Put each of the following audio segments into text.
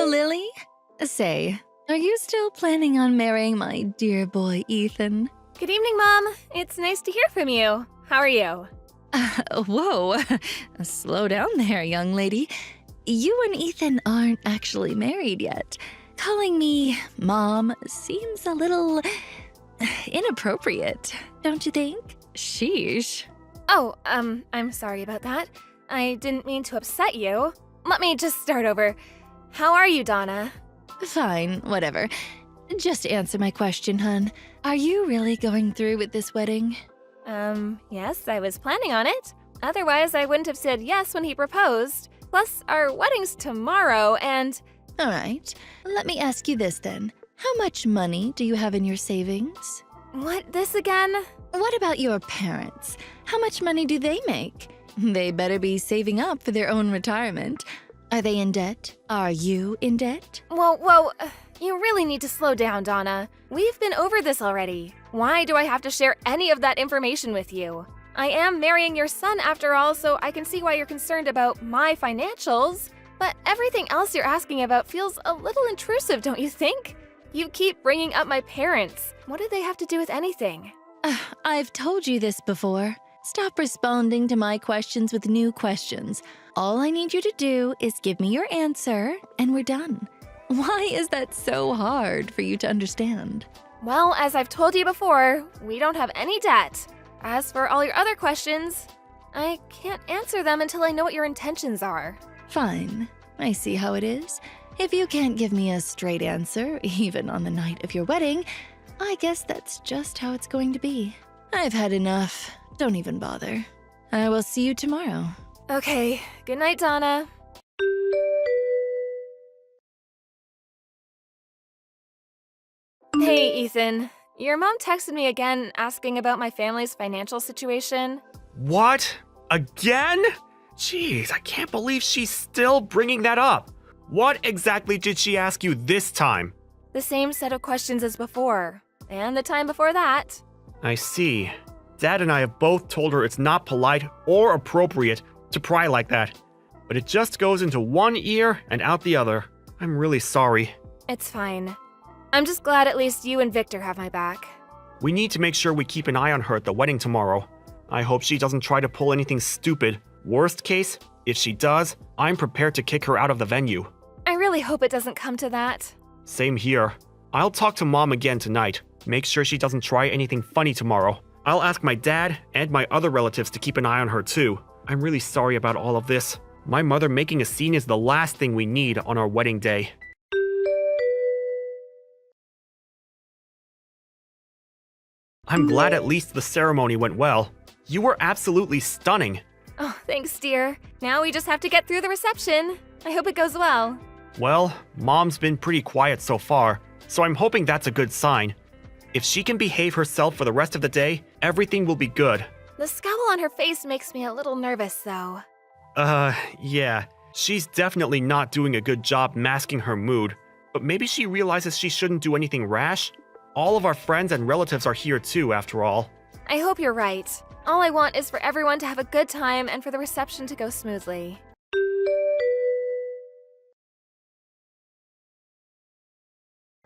Lily. Say, are you still planning on marrying my dear boy Ethan? Good evening, Mom. It's nice to hear from you. How are you? Whoa, slow down there, young lady. You and Ethan aren't actually married yet. Calling me Mom seems a little inappropriate, don't you think? Sheesh. Oh, I'm sorry about that. I didn't mean to upset you. Let me just start over. How are you, Donna? Fine, whatever. Just answer my question, hun. Are you really going through with this wedding? Yes, I was planning on it. Otherwise, I wouldn't have said yes when he proposed. Plus, our wedding's tomorrow, and… All right, let me ask you this then. How much money do you have in your savings? What, this again? What about your parents? How much money do they make? They better be saving up for their own retirement. Are they in debt? Are you in debt? Whoa, you really need to slow down, Donna. We've been over this already. Why do I have to share any of that information with you? I am marrying your son after all, so I can see why you're concerned about my financials. But everything else you're asking about feels a little intrusive, don't you think? You keep bringing up my parents. What do they have to do with anything? I've told you this before. Stop responding to my questions with new questions. All I need you to do is give me your answer, and we're done. Why is that so hard for you to understand? Well, as I've told you before, we don't have any debt. As for all your other questions, I can't answer them until I know what your intentions are. Fine. I see how it is. If you can't give me a straight answer, even on the night of your wedding, I guess that's just how it's going to be. I've had enough. Don't even bother. I will see you tomorrow. Okay, good night, Donna. Hey, Ethan. Your mom texted me again asking about my family's financial situation. What? Again? Jeez, I can't believe she's still bringing that up. What exactly did she ask you this time? The same set of questions as before, and the time before that. I see. Dad and I have both told her it's not polite or appropriate to pry like that. But it just goes into one ear and out the other. I'm really sorry. It's fine. I'm just glad at least you and Victor have my back. We need to make sure we keep an eye on her at the wedding tomorrow. I hope she doesn't try to pull anything stupid. Worst case, if she does, I'm prepared to kick her out of the venue. I really hope it doesn't come to that. Same here. I'll talk to Mom again tonight. Make sure she doesn't try anything funny tomorrow. I'll ask my dad and my other relatives to keep an eye on her too. I'm really sorry about all of this. My mother making a scene is the last thing we need on our wedding day. I'm glad at least the ceremony went well. You were absolutely stunning. Oh, thanks, dear. Now we just have to get through the reception. I hope it goes well. Well, Mom's been pretty quiet so far, so I'm hoping that's a good sign. If she can behave herself for the rest of the day, everything will be good. The scowl on her face makes me a little nervous, though. Yeah. She's definitely not doing a good job masking her mood, but maybe she realizes she shouldn't do anything rash? All of our friends and relatives are here too, after all. I hope you're right. All I want is for everyone to have a good time and for the reception to go smoothly.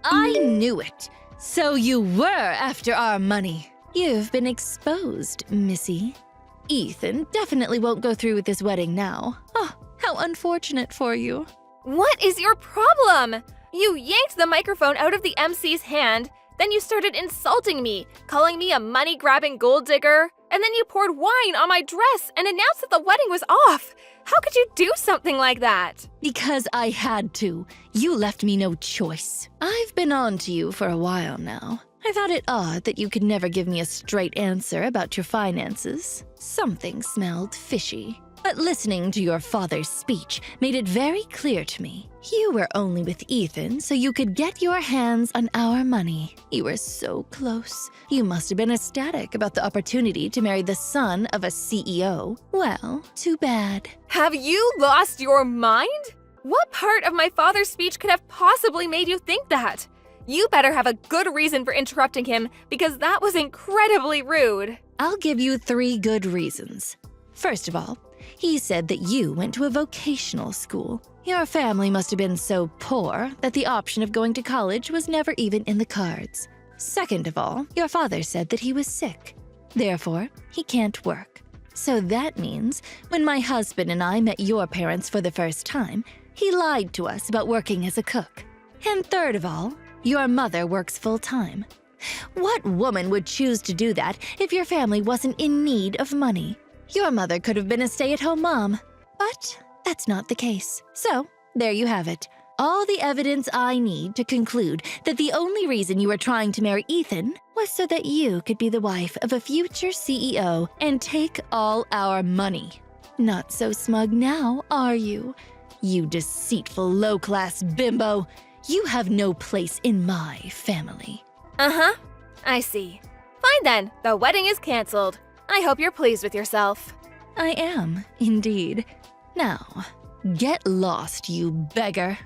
I knew it. So you were after our money. You've been exposed, Missy. Ethan definitely won't go through with this wedding now. Oh, how unfortunate for you. What is your problem? You yanked the microphone out of the MC's hand, then you started insulting me, calling me a money-grabbing gold digger, and then you poured wine on my dress and announced that the wedding was off. How could you do something like that? Because I had to. You left me no choice. I've been on to you for a while now. I thought it odd that you could never give me a straight answer about your finances. Something smelled fishy. But listening to your father's speech made it very clear to me. You were only with Ethan so you could get your hands on our money. You were so close. You must have been ecstatic about the opportunity to marry the son of a CEO. Well, too bad. Have you lost your mind? What part of my father's speech could have possibly made you think that? You better have a good reason for interrupting him because that was incredibly rude. I'll give you 3 good reasons. First of all, he said that you went to a vocational school. Your family must have been so poor that the option of going to college was never even in the cards. Second of all, your father said that he was sick. Therefore, he can't work. So that means when my husband and I met your parents for the first time, he lied to us about working as a cook. And third of all, your mother works full-time. What woman would choose to do that if your family wasn't in need of money? Your mother could have been a stay-at-home mom, but that's not the case. So, there you have it. All the evidence I need to conclude that the only reason you were trying to marry Ethan was so that you could be the wife of a future CEO and take all our money. Not so smug now, are you? You deceitful low-class bimbo. You have no place in my family. Uh-huh. I see. Fine then, the wedding is canceled. I hope you're pleased with yourself. I am, indeed. Now, get lost, you beggar.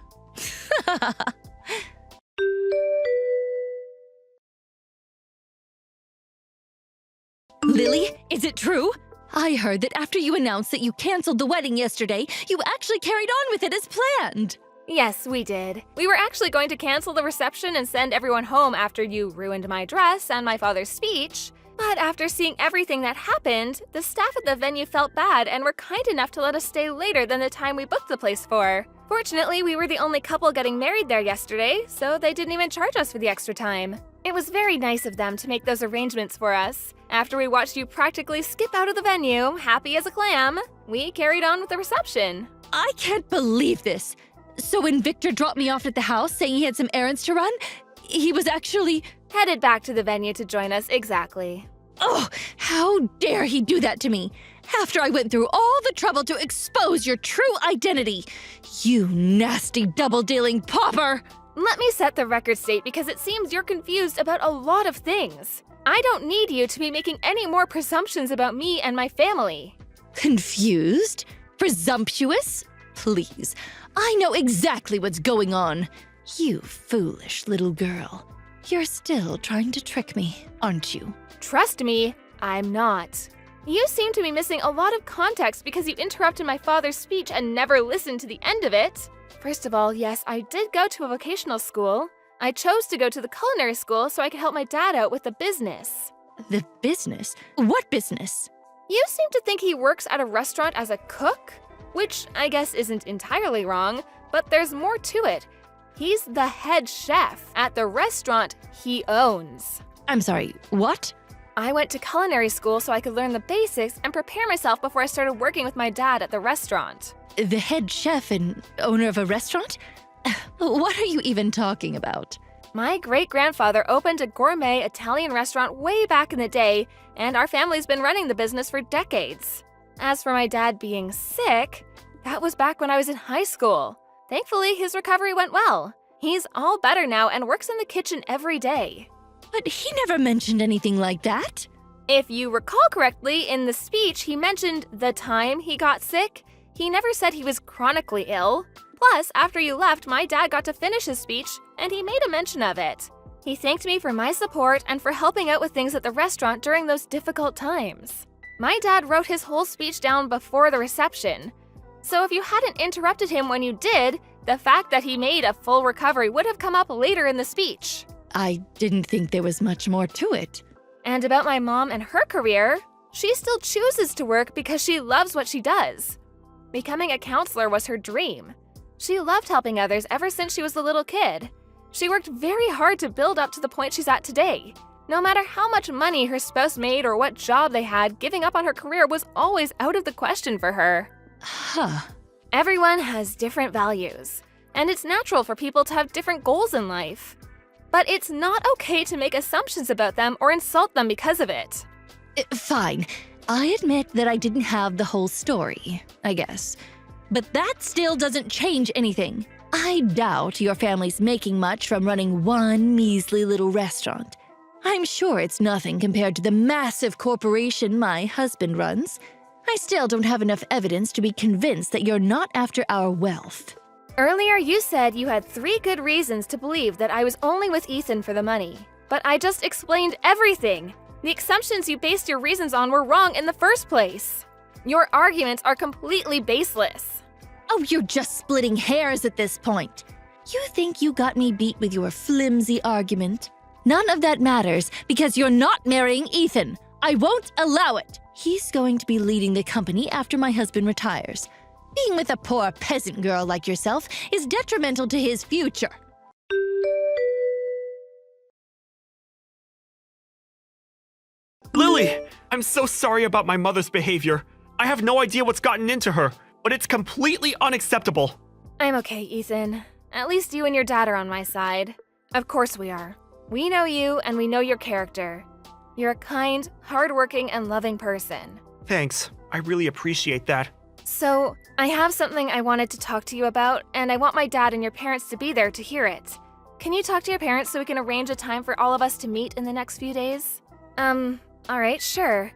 Lily, is it true? I heard that after you announced that you canceled the wedding yesterday, you actually carried on with it as planned. Yes, we did. We were actually going to cancel the reception and send everyone home after you ruined my dress and my father's speech. But after seeing everything that happened, the staff at the venue felt bad and were kind enough to let us stay later than the time we booked the place for. Fortunately, we were the only couple getting married there yesterday, so they didn't even charge us for the extra time. It was very nice of them to make those arrangements for us. After we watched you practically skip out of the venue, happy as a clam, we carried on with the reception. I can't believe this. So when Victor dropped me off at the house saying he had some errands to run, he was actually headed back to the venue to join us, exactly. Oh, how dare he do that to me? After I went through all the trouble to expose your true identity. You nasty double-dealing pauper! Let me set the record straight because it seems you're confused about a lot of things. I don't need you to be making any more presumptions about me and my family. Confused? Presumptuous? Please, I know exactly what's going on. You foolish little girl. You're still trying to trick me, aren't you? Trust me, I'm not. You seem to be missing a lot of context because you interrupted my father's speech and never listened to the end of it. First of all, yes, I did go to a vocational school. I chose to go to the culinary school so I could help my dad out with the business. The business? What business? You seem to think he works at a restaurant as a cook? Which I guess isn't entirely wrong, but there's more to it. He's the head chef at the restaurant he owns. I'm sorry, what? I went to culinary school so I could learn the basics and prepare myself before I started working with my dad at the restaurant. The head chef and owner of a restaurant? What are you even talking about? My great-grandfather opened a gourmet Italian restaurant way back in the day, and our family's been running the business for decades. As for my dad being sick, that was back when I was in high school. Thankfully, his recovery went well. He's all better now and works in the kitchen every day. But he never mentioned anything like that. If you recall correctly, in the speech he mentioned the time he got sick. He never said he was chronically ill. Plus, after you left, my dad got to finish his speech, and he made a mention of it. He thanked me for my support and for helping out with things at the restaurant during those difficult times. My dad wrote his whole speech down before the reception. So if you hadn't interrupted him when you did, the fact that he made a full recovery would have come up later in the speech. I didn't think there was much more to it. And about my mom and her career, she still chooses to work because she loves what she does. Becoming a counselor was her dream. She loved helping others ever since she was a little kid. She worked very hard to build up to the point she's at today. No matter how much money her spouse made or what job they had, giving up on her career was always out of the question for her. Huh. Everyone has different values, and it's natural for people to have different goals in life. But it's not okay to make assumptions about them or insult them because of it. Fine. I admit that I didn't have the whole story, I guess. But that still doesn't change anything. I doubt your family's making much from running one measly little restaurant. I'm sure it's nothing compared to the massive corporation my husband runs. I still don't have enough evidence to be convinced that you're not after our wealth. Earlier, you said you had 3 good reasons to believe that I was only with Ethan for the money. But I just explained everything. The assumptions you based your reasons on were wrong in the first place. Your arguments are completely baseless. Oh, you're just splitting hairs at this point. You think you got me beat with your flimsy argument? None of that matters because you're not marrying Ethan. I won't allow it. He's going to be leading the company after my husband retires. Being with a poor peasant girl like yourself is detrimental to his future. Lily! I'm so sorry about my mother's behavior. I have no idea what's gotten into her, but it's completely unacceptable. I'm okay, Ethan. At least you and your dad are on my side. Of course we are. We know you and we know your character. You're a kind, hardworking, and loving person. Thanks. I really appreciate that. So, I have something I wanted to talk to you about, and I want my dad and your parents to be there to hear it. Can you talk to your parents so we can arrange a time for all of us to meet in the next few days? Alright, sure.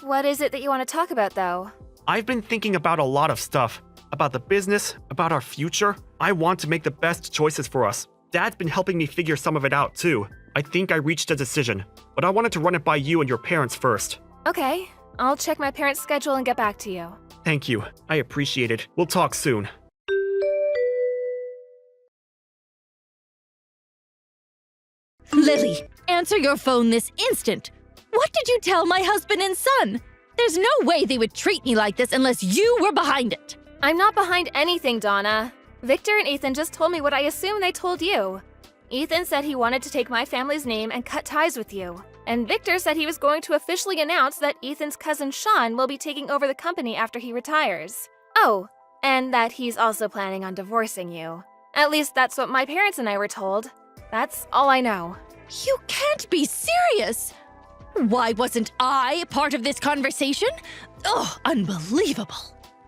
What is it that you want to talk about, though? I've been thinking about a lot of stuff. About the business, about our future. I want to make the best choices for us. Dad's been helping me figure some of it out, too. I think I reached a decision, but I wanted to run it by you and your parents first. Okay, I'll check my parents' schedule and get back to you. Thank you. I appreciate it. We'll talk soon. Lily, answer your phone this instant. What did you tell my husband and son? There's no way they would treat me like this unless you were behind it. I'm not behind anything, Donna. Victor and Ethan just told me what I assume they told you. Ethan said he wanted to take my family's name and cut ties with you. And Victor said he was going to officially announce that Ethan's cousin Sean will be taking over the company after he retires. Oh, and that he's also planning on divorcing you. At least that's what my parents and I were told. That's all I know. You can't be serious! Why wasn't I part of this conversation? Oh, unbelievable.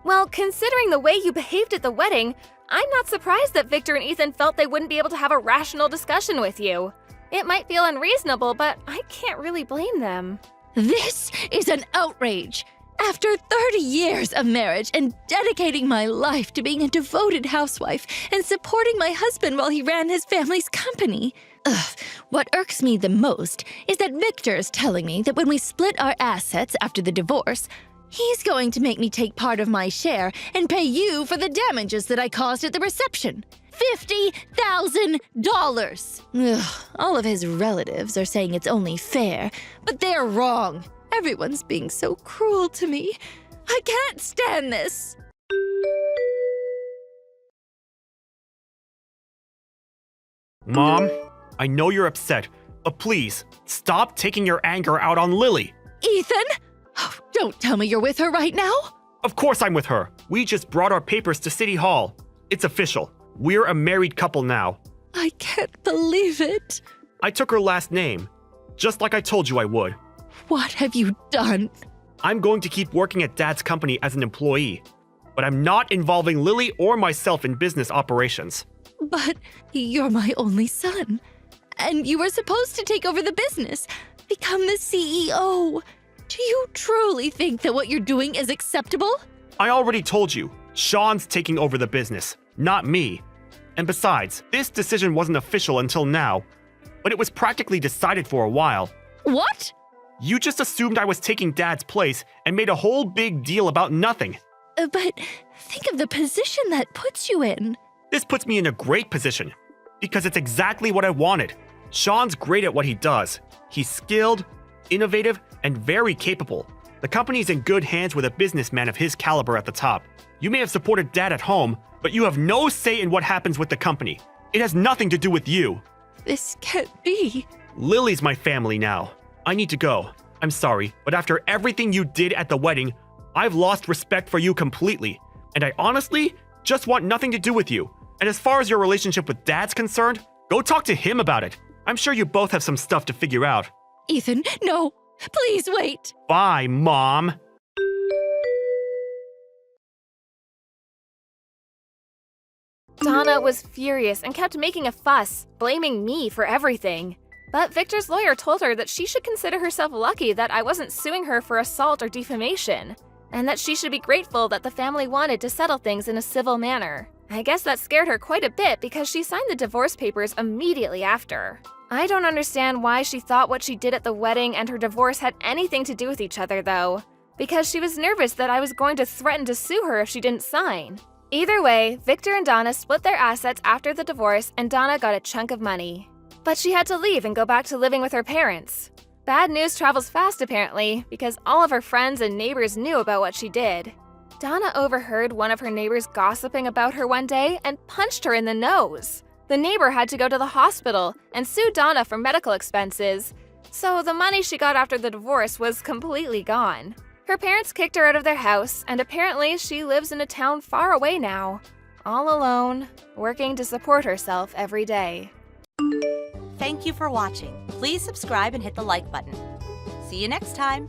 Well, considering the way you behaved at the wedding, I'm not surprised that Victor and Ethan felt they wouldn't be able to have a rational discussion with you. It might feel unreasonable, but I can't really blame them. This is an outrage. After 30 years of marriage and dedicating my life to being a devoted housewife and supporting my husband while he ran his family's company. What irks me the most is that Victor's telling me that when we split our assets after the divorce, he's going to make me take part of my share and pay you for the damages that I caused at the reception. $50,000! All of his relatives are saying it's only fair, but they're wrong. Everyone's being so cruel to me. I can't stand this. Mom, I know you're upset, but please, stop taking your anger out on Lily. Ethan? Oh, don't tell me you're with her right now. Of course I'm with her. We just brought our papers to City Hall. It's official. We're a married couple now. I can't believe it. I took her last name, just like I told you I would. What have you done? I'm going to keep working at Dad's company as an employee, but I'm not involving Lily or myself in business operations. But you're my only son, and you were supposed to take over the business, become the CEO. Do you truly think that what you're doing is acceptable? I already told you, Sean's taking over the business, not me. And besides, this decision wasn't official until now, but it was practically decided for a while. What? You just assumed I was taking Dad's place and made a whole big deal about nothing. But think of the position that puts you in. This puts me in a great position, because it's exactly what I wanted. Sean's great at what he does. He's skilled, innovative, and very capable. The company's in good hands with a businessman of his caliber at the top. You may have supported Dad at home, but you have no say in what happens with the company. It has nothing to do with you. This can't be. Lily's my family now. I need to go. I'm sorry, but after everything you did at the wedding, I've lost respect for you completely, and I honestly just want nothing to do with you. And as far as your relationship with Dad's concerned, go talk to him about it. I'm sure you both have some stuff to figure out. Ethan, no. Please wait. Bye, Mom. Donna was furious and kept making a fuss, blaming me for everything. But Victor's lawyer told her that she should consider herself lucky that I wasn't suing her for assault or defamation, and that she should be grateful that the family wanted to settle things in a civil manner. I guess that scared her quite a bit because she signed the divorce papers immediately after. I don't understand why she thought what she did at the wedding and her divorce had anything to do with each other, though. Because she was nervous that I was going to threaten to sue her if she didn't sign. Either way, Victor and Donna split their assets after the divorce and Donna got a chunk of money. But she had to leave and go back to living with her parents. Bad news travels fast apparently, because all of her friends and neighbors knew about what she did. Donna overheard one of her neighbors gossiping about her one day and punched her in the nose. The neighbor had to go to the hospital and sue Donna for medical expenses, so the money she got after the divorce was completely gone. Her parents kicked her out of their house, and apparently she lives in a town far away now, all alone, working to support herself every day. Thank you for watching. Please subscribe and hit the like button. See you next time.